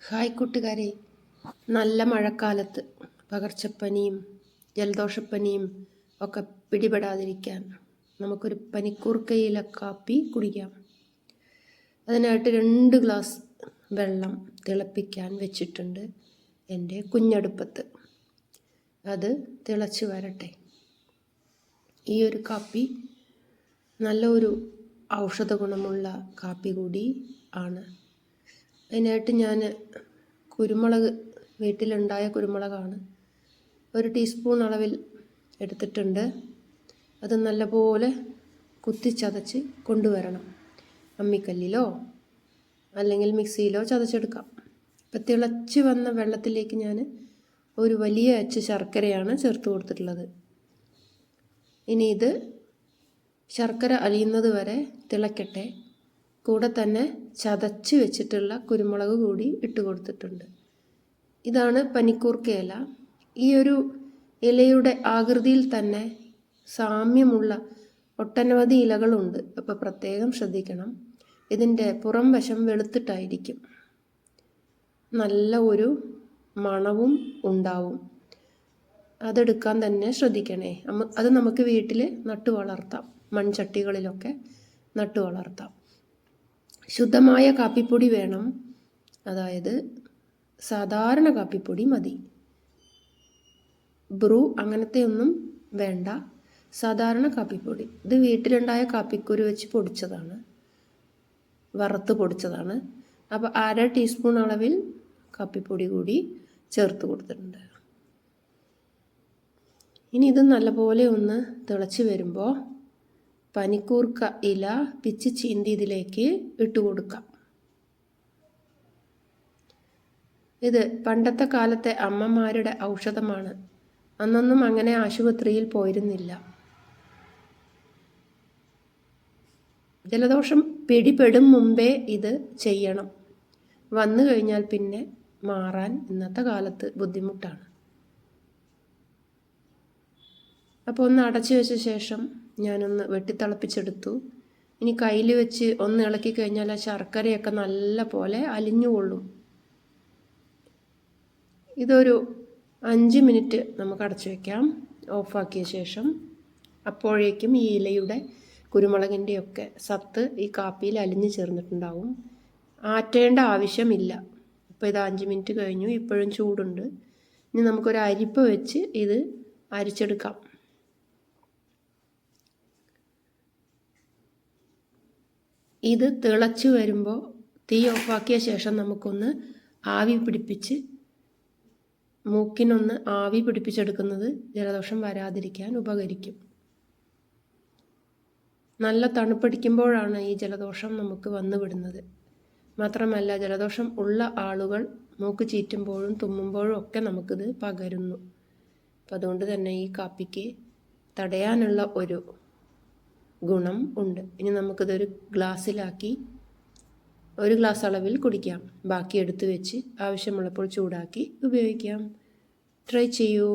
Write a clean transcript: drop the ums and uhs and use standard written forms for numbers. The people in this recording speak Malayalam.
ഹായ് കൂട്ടുകാരെ, നല്ല മഴക്കാലത്ത് പകർച്ചപ്പനിയും ജലദോഷപ്പനിയും ഒക്കെ പിടിപെടാതിരിക്കാൻ നമുക്കൊരു പനിക്കൂർക്കയില കാപ്പി കുടിക്കാം. അതിനായിട്ട് 2 ഗ്ലാസ് വെള്ളം തിളപ്പിക്കാൻ വെച്ചിട്ടുണ്ട് എൻ്റെ കുഞ്ഞടുപ്പത്ത്. അത് തിളച്ച് വരട്ടെ. ഈ ഒരു കാപ്പി നല്ല ഒരു ഔഷധ ഗുണമുള്ള കാപ്പി കൂടി ആണ്. അതിനായിട്ട് ഞാൻ കുരുമുളക്, വീട്ടിലുണ്ടായ കുരുമുളകാണ്, 1 ടീസ്പൂൺ അളവിൽ എടുത്തിട്ടുണ്ട്. അത് നല്ലപോലെ കുത്തിച്ചതച്ച് കൊണ്ടുവരണം. അമ്മിക്കല്ലിലോ അല്ലെങ്കിൽ മിക്സിയിലോ ചതച്ചെടുക്കാം. ഇപ്പം തിളച്ച് വന്ന വെള്ളത്തിലേക്ക് ഞാൻ ഒരു വലിയ അച്ച് ശർക്കരയാണ് ചേർത്ത് കൊടുത്തിട്ടുള്ളത്. ഇനി ഇത് ശർക്കര അലിയുന്നത് വരെ തിളക്കട്ടെ. കൂടെ തന്നെ ചതച്ച് വെച്ചിട്ടുള്ള കുരുമുളക് കൂടി ഇട്ട് കൊടുത്തിട്ടുണ്ട്. ഇതാണ് പനിക്കൂർക്ക ഇല. ഈ ഒരു ഇലയുടെ ആകൃതിയിൽ തന്നെ സാമ്യമുള്ള ഒട്ടനവധി ഇലകളുണ്ട്. അപ്പോൾ പ്രത്യേകം ശ്രദ്ധിക്കണം. ഇതിൻ്റെ പുറം വശം വെളുത്തിട്ടായിരിക്കും. നല്ല ഒരു മണവും ഉണ്ടാവും. അതെടുക്കാൻ തന്നെ ശ്രദ്ധിക്കണേ. അത് നമുക്ക് വീട്ടിൽ നട്ടു വളർത്താം. മൺചട്ടികളിലൊക്കെ നട്ടു വളർത്താം. ശുദ്ധമായ കാപ്പിപ്പൊടി വേണം. അതായത് സാധാരണ കാപ്പിപ്പൊടി മതി. ബ്രൂ അങ്ങനത്തെ ഒന്നും വേണ്ട. സാധാരണ കാപ്പിപ്പൊടി. ഇത് വീട്ടിലുണ്ടായ കാപ്പിക്കുരു വെച്ച് പൊടിച്ചതാണ്, വറുത്ത് പൊടിച്ചതാണ്. അപ്പോൾ 1/2 ടീസ്പൂൺ അളവിൽ കാപ്പിപ്പൊടി കൂടി ചേർത്ത് കൊടുത്തിട്ടുണ്ട്. ഇനി ഇത് നല്ലപോലെ ഒന്ന് തിളച്ച് വരുമ്പോൾ പനിക്കൂർക്ക ഇല പിച്ച് ചീന്തി ഇതിലേക്ക് ഇട്ട് കൊടുക്കാം. ഇത് പണ്ടത്തെ കാലത്തെ അമ്മമാരുടെ ഔഷധമാണ്. അന്നൊന്നും അങ്ങനെ ആശുപത്രിയിൽ പോയിരുന്നില്ല. ജലദോഷം പിടിപെടും മുമ്പേ ഇത് ചെയ്യണം. വന്നു കഴിഞ്ഞാൽ പിന്നെ മാറാൻ ഇന്നത്തെ കാലത്ത് ബുദ്ധിമുട്ടാണ്. അപ്പോൾ ഒന്ന് അടച്ചു വെച്ച ശേഷം ഞാനൊന്ന് വെട്ടിത്തിളപ്പിച്ചെടുത്തു. ഇനി കയ്യിൽ വെച്ച് ഒന്ന് ഇളക്കി കഴിഞ്ഞാൽ ആ ശർക്കരയൊക്കെ നല്ല പോലെ അലിഞ്ഞുകൊള്ളും. ഇതൊരു 5 മിനിറ്റ് നമുക്ക് അടച്ചു വയ്ക്കാം. ഓഫാക്കിയ ശേഷം അപ്പോഴേക്കും ഈ ഇലയുടെ കുരുമുളകിൻ്റെയൊക്കെ സത്ത് ഈ കാപ്പിയിൽ അലിഞ്ഞു ചേർന്നിട്ടുണ്ടാവും. ആറ്റേണ്ട ആവശ്യമില്ല. ഇപ്പോൾ ഇത് 5 മിനിറ്റ് കഴിഞ്ഞു. ഇപ്പോഴും ചൂടുണ്ട്. ഇനി നമുക്കൊരു അരിപ്പ വെച്ച് ഇത് അരിച്ചെടുക്കാം. ഇത് തിളച്ച് വരുമ്പോൾ തീ ഓഫാക്കിയ ശേഷം നമുക്കൊന്ന് ആവി പിടിപ്പിച്ച് മൂക്കിനൊന്ന് ആവി പിടിപ്പിച്ചെടുക്കുന്നത് ജലദോഷം വരാതിരിക്കാൻ ഉപകരിക്കും. നല്ല തണുപ്പടിക്കുമ്പോഴാണ് ഈ ജലദോഷം നമുക്ക് വന്നു വിടുന്നത്. മാത്രമല്ല ജലദോഷം ഉള്ള ആളുകൾ മൂക്ക് ചീറ്റുമ്പോഴും തുമ്മുമ്പോഴും ഒക്കെ നമുക്കിത് പകരുന്നു. അപ്പം അതുകൊണ്ട് തന്നെ ഈ കാപ്പിക്ക് തടയാനുള്ള ഒരു ഗുണം ഉണ്ട്. ഇനി നമുക്കിതൊരു ഗ്ലാസ്സിലാക്കി 1 ഗ്ലാസ് അളവിൽ കുടിക്കാം. ബാക്കി എടുത്തു വെച്ച് ആവശ്യമുള്ളപ്പോൾ ചൂടാക്കി ഉപയോഗിക്കാം. ട്രൈ ചെയ്യൂ.